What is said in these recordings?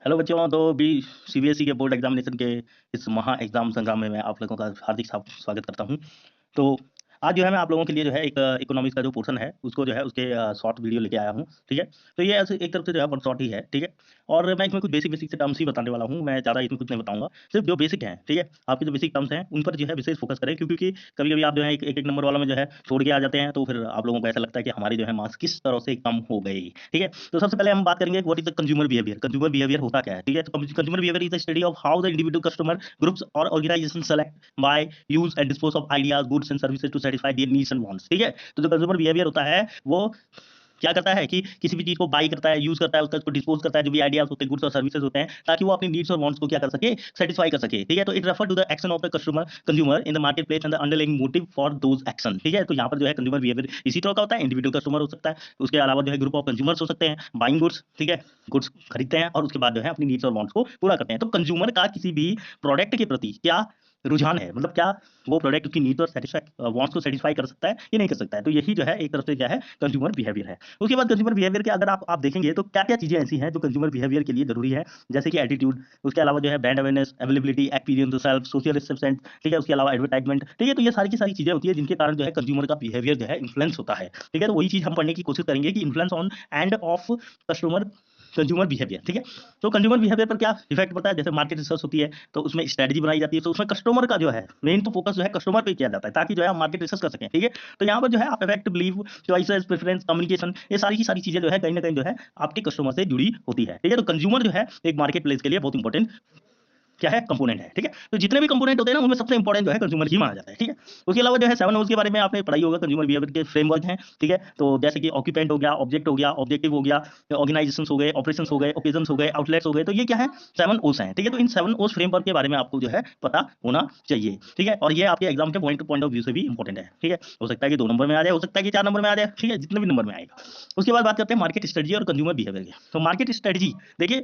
Hello बच्चों, तो अभी सीबीएसई के बोर्ड एग्जामिनेशन के इस महा एग्जाम संग्राम में मैं आप लोगों का हार्दिक स्वागत करता हूं। तो आज जो है मैं आप लोगों के लिए जो है एक इकोनॉमिक्स का जो पोर्शन है उसको जो है उसके शॉर्ट वीडियो लेके आया हूं। ठीक है, तो ये ऐसे एक तरफ से जो है वन शॉट ही है। ठीक है, और मैं इसमें कुछ बेसिक बेसिक से टर्म्स ही बताने वाला हूं। मैं ज़्यादा इसमें कुछ नहीं बताऊंगा, सिर्फ जो बेसिक है। ठीक है, आपके जो बेसिक टर्म्स हैं उन पर जो है विशेष फोकस करें, क्योंकि कभी कभी आप जो है एक एक नंबर वाला में जो है छोड़ के आ जाते हैं, तो फिर आप लोगों को ऐसा लगता है कि हमारी जो है मार्क्स किस तरह से कम हो गई। ठीक है, तो सबसे पहले हम बात करेंगे what is the consumer behaviour. Consumer behaviour होता क्या है? ठीक है, तो consumer behaviour is the study of how the individual customer groups और organisation select buy use and dispose of ideas goods and services to satisfy their needs and wants. ठीक है, तो जो कंज्यूमर बिहेवियर होता है वो क्या करता है कि किसी भी चीज को बाई करता है, यूज करता है, उसको डिस्पोज करता है, जो भी आइडियाज होते हैं, गुड्स और सर्विसेज होते हैं, ताकि वो अपनी नीड्स और वांट्स को क्या कर सके, सेटिस्फाई कर सके। ठीक है, तो it refer to the action of the customer consumer in the market place and the underlying motive for those action. ठीक है, तो यहाँ पर जो है कंज्यूमर बिहेवियर इसी तरह का होता है। इंडिविजुअल कस्टमर हो सकता है, उसके अलावा जो है ग्रुप ऑफ कंज्यूमर्स हो सकते हैं, बाइंग गुड्स। ठीक है, गुड्स खरीदते हैं और उसके बाद जो है अपनी नीड्स और वांट्स को पूरा करते हैं। तो कंज्यूमर का किसी भी प्रोडक्ट के प्रति क्या रुझान है, मतलब क्या वो प्रोडक्ट उसकी नीड और सेटिस्फाई वांट्स को सेटिस्फाई कर सकता है या नहीं कर सकता है। तो यही जो है एक तरफ से क्या है, कंज्यूमर बिहेवियर है। उसके बाद कंज्यूमर बिहेवियर के अगर आप देखेंगे तो क्या क्या चीजें ऐसी हैं जो कंज्यूमर बिहेवियर के लिए जरूरी है, जैसे कि एटीट्यूड, उसके अलावा जो है brand awareness, availability, experience self, social acceptance. ठीक है, उसके अलावा एडवर्टाइजमेंट। ठीक है, तो ये सारी की सारी चीजें होती है जिनके कारण जो है कंज्यूमर का बिहेवियर जो है इन्फ्लुएंस होता है। ठीक है, तो वही चीज हम पढ़ने की कोशिश करेंगे कि influence on end of customer consumer behaviour. ठीक है, तो कंज्यूमर बिहेवियर पर क्या इफेक्ट पड़ता है, जैसे मार्केट रिसर्च होती है तो उसमें स्ट्रेटजी बनाई जाती है, तो उसमें कस्टमर का जो है मेन तो फोकस जो है कस्टमर पे किया जाता है, ताकि जो है हम मार्केट रिसर्च कर सकें। ठीक है, तो यहाँ पर जो है आप effect, believe, choices, preference, communication, ये सारी की सारी चीजें जो है कहीं ना कहीं जो है आपके कस्टमर से जुड़ी होती है। ठीक है, तो कंज्यूमर जो है एक मार्केट प्लेस के लिए बहुत इंपॉर्टेंट क्या है, कंपोनेंट है। ठीक है, तो जितने भी कंपोनेंट होते हैं ना उनमें सबसे इंपॉर्टेंट जो है कंज्यूमर ही माना जाता है। ठीक है, उसके अलावा जो है 7 O's के बारे में आपने पढ़ाई होगा, कंज्यूमर बिहेवियर के फ्रेमवर्क हैं। ठीक है, तो जैसे कि ऑक्यूपेंट हो गया, ऑब्जेक्ट हो गया, ऑब्जेक्टिव हो गया, ऑर्गेनाइजेशंस हो गए, ऑपरेशंस हो गए, ओकेजन्स हो गए, आउटलेट्स हो गए। तो ये क्या है, 7 O's हैं। ठीक है, तो इन 7 O's फ्रेमवर्क के बारे में आपको जो है पता होना चाहिए। ठीक है, और ये आपके एग्जाम के पॉइंट ऑफ व्यू से भी इंपॉर्टेंट है। ठीक है, हो सकता है कि 2 नंबर में आ जाए, हो सकता है कि 4 नंबर में आ जाए। ठीक है, जितने भी नंबर में आएगा। उसके बाद बात करते हैं मार्केट स्ट्रेटजी और कंज्यूमर बिहेवियर की। तो मार्केट स्ट्रेटजी देखिए,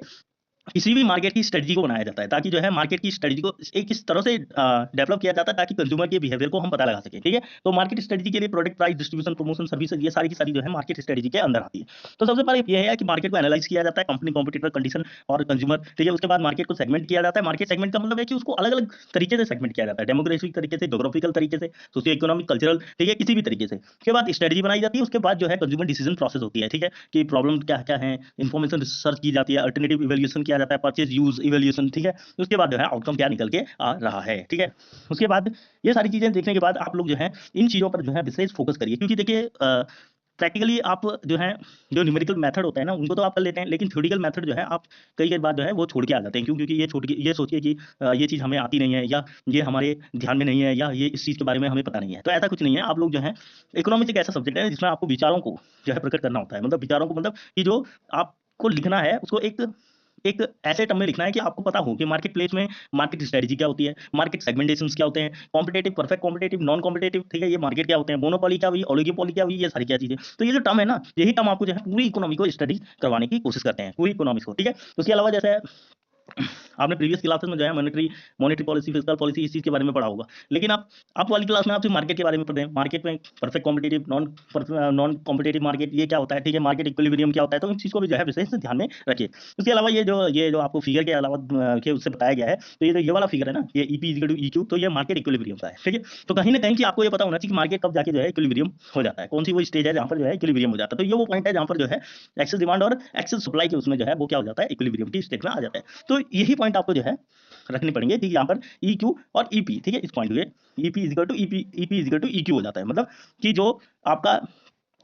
किसी भी मार्केट की स्ट्रेटजी को बनाया जाता है ताकि जो है मार्केट की स्ट्रेटजी को एक इस तरह से डेवलप किया जाता है ताकि कंज्यूमर के बिहेवियर को हम पता लगा सकें। ठीक है, तो मार्केट स्ट्रेटजी के लिए product price, distribution, promotion, services, ये सारी की सारी जो है मार्केट स्ट्रेटजी के अंदर आती है। तो सबसे पहले ये है कि मार्केट को एनालाइज किया जाता है, कंपनी, कॉम्पिटिटर, कंडीशन और कंज्यूमर। ठीक है, उसके बाद मार्केट को सेगमेंट किया जाता है। मार्केट सेगमेंट का मतलब है कि उसको अलग अलग तरीके से सेगमेंट किया जाता है, डेमोग्राफिक तरीके से, जोग्राफिकल तरीके से, सोशियो इकोनॉमिक, कल्चरल। ठीक है, किसी भी तरीके से। उसके बाद स्ट्रेटजी बनाई जाती है, उसके बाद जो है कंज्यूमर डिसीजन प्रोसेस होती है। ठीक है, कि प्रॉब्लम क्या क्या है, इन्फॉर्मेशन रिसर्च की जाती है, अल्टरनेटिव इवैल्यूएशन किया जाता है, परचेज यूज इवैल्यूएशन। ठीक है, उसके बाद जो है आउटकम क्या निकल के आ रहा है। ठीक है, उसके बाद ये सारी चीजें देखने के बाद आप लोग जो है इन चीजों पर जो है विशेष फोकस करिए, क्योंकि देखिए प्रैक्टिकली आप जो है जो न्यूमेरिकल मेथड होता है ना उनको तो आप कर लेते हैं, लेकिन थ्योरेटिकल मेथड जो है आप कई कई बार जो है वो छोड़ के आ जाते हैं। क्यों? क्योंकि ये छोड़ के ये सोचिए कि ये चीज़ हमें आती नहीं है, या ये हमारे ध्यान में नहीं है, या ये इस चीज़ के बारे में हमें पता नहीं है। तो ऐसा कुछ नहीं है। आप लोग जो है, इकोनॉमिक्स एक ऐसा सब्जेक्ट है जिसमें आपको विचारों को जो है प्रकट करना होता है। मतलब विचारों को, मतलब कि जो आपको लिखना है उसको एक एक ऐसे टर्म में लिखना है कि आपको पता हो कि मार्केट प्लेस में मार्केट स्ट्रेटजी क्या होती है, मार्केट सेगमेंटेशंस क्या होते हैं, competitive, perfect competitive, non competitive. ठीक है, ये मार्केट क्या होते हैं, मोनोपोली क्या हुई, ओलिगोपोली क्या हुई, ये सारी क्या चीजें। तो ये जो टर्म है ना, यही टर्म आपको जो है पूरी इकोनॉमी को स्टडी करवाने की कोशिश करते हैं, पूरी इकोनॉमिक्स को। ठीक है, उसके अलावा जैसे आपने प्रीवियस क्लासेस में जो है monetary monetary policy, fiscal policy, इस चीज के बारे में पढ़ा होगा। लेकिन आप वाली क्लास में आप सिर्फ मार्केट के बारे में पढ़ते हैं। मार्केट में perfect competitive, non competitive market ये क्या होता है। ठीक है, मार्केट इक्विलिब्रियम क्या होता है। तो इन चीज को भी जो है विशेष ध्यान में रखिए। उसके अलावा ये जो आपको फिगर के अलावा के उससे बताया गया है, तो ये वाला फिगर है ना, ये ईपी इक्वल टू ईक्यू, तो ये मार्केट इक्विलिब्रियम का है। ठीक है, तो कहीं ना कहीं कि आपको ये पता होना चाहिए कि मार्केट कब जाके जो है इक्विलिब्रियम हो जाता है, कौन सी वो स्टेज है जहाँ पर जो है इक्विलिब्रियम हो जाता है। तो ये वो पॉइंट है जहाँ पर जो है एक्सेस डिमांड और एक्सेस सप्लाई के उसमें जो है वो क्या हो जाता है, इक्विलिब्रियम की स्टेट में आ जाता है। तो यही पॉइंट आपको जो है रखने पड़ेंगे। ठीक है, यहाँ पर ई क्यू और ईपी। ठीक है, इस पॉइंट पे EP is equal to EP is equal to E Q हो जाता है। मतलब कि जो आपका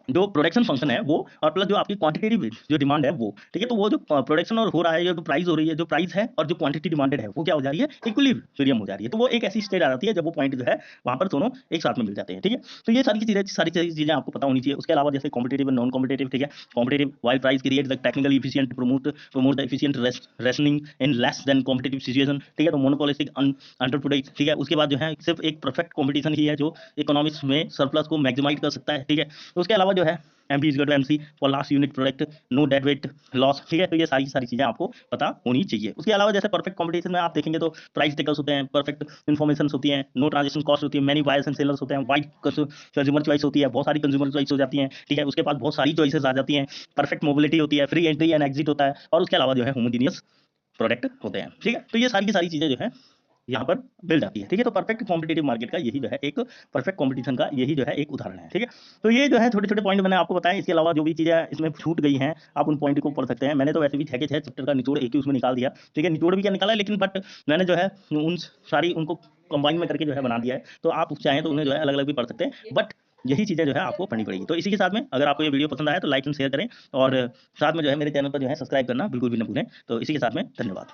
जो प्रोडक्शन फंक्शन है वो, और प्लस जो आपकी क्वांटिटेटिव जो डिमांड है वो। ठीक है, तो वो जो प्रोडक्शन और हो रहा है, जो प्राइस हो रही है, जो प्राइस है और जो क्वांटिटी डिमांडेड है वो क्या हो जा रही है, इक्विलिब्रियम हो जा रही है। तो वो एक ऐसी स्टेट आ जाती है जब वो पॉइंट जो है वहां पर दोनों एक साथ में मिल जाते हैं। ठीक है, तो ये सारी चीजें आपको पता होनी चाहिए। उसके अलावा जैसे कॉम्पिटेटिव, नॉन कॉम्पिटेटिव। ठीक है, competitive while price create the technically efficient, promote the efficient rationing in less than competitive situation. ठीक है, तो मोनोपोलिस्टिक अंडरप्रोडक्ट। ठीक है, उसके बाद जो है सिर्फ एक परफेक्ट कॉम्पिटिशन ही है जो इकोनॉमिक्स में सरप्लस को मैक्सिमाइज कर सकता है। ठीक है, उसके अलावा जो है MP is to MC for last unit product, no dead weight loss. ठीक है, तो ये सारी चीजें आपको पता होनी चाहिए। उसके अलावा जैसे परफेक्ट कॉम्पिटिशन में आप देखेंगे तो प्राइस टेकर्स होते हैं, परफेक्ट इन्फॉर्मेशन होती हैं, नो ट्रांजेक्शन कॉस्ट होती है, मैनी बायर्स एंड सेलर्स होते हैं, वाइड कंज्यूमर चॉइस होती है, बहुत सारी कंज्यूमर चॉइस हो जाती हैं। ठीक है, उसके बाद बहुत सारी चॉइसेस आ जाती हैं, परफेक्ट मोबिलिटी होती है, फ्री एंट्री एंड एग्जिट होता है, और उसके अलावा जो है होमोजीनियस प्रोडक्ट होते हैं। ठीक है, तो ये सारी की सारी चीज़ें जो है यहाँ पर मिल जाती है। ठीक है, तो परफेक्ट कॉम्पिटिटिव मार्केट का यही जो है एक परफेक्ट कॉम्पिटिशन का यही जो है एक उदाहरण है। ठीक है, तो ये जो है छोटे-छोटे पॉइंट मैंने आपको बताए, इसके अलावा जो भी चीज़ें इसमें छूट गई हैं, आप उन पॉइंट को पढ़ सकते हैं। मैंने तो वैसे भी 6 के 6 चैप्टर का निचोड़ एक ही उसमें निकाल दिया। ठीक है, निचोड़ भी क्या निकाला, लेकिन बट मैंने जो है उन सारी उनको कंबाइन में करके जो है बना दिया है। तो आप चाहें तो उन्हें जो है अलग-अलग भी पढ़ सकते हैं, बट यही चीज़ें जो है आपको पढ़नी पड़ेगी। तो इसी के साथ में अगर आपको ये वीडियो पसंद आया तो लाइक एंड शेयर करें, और साथ में जो है मेरे चैनल पर जो है सब्सक्राइब करना बिल्कुल भी ना भूलें। तो इसी के साथ में धन्यवाद।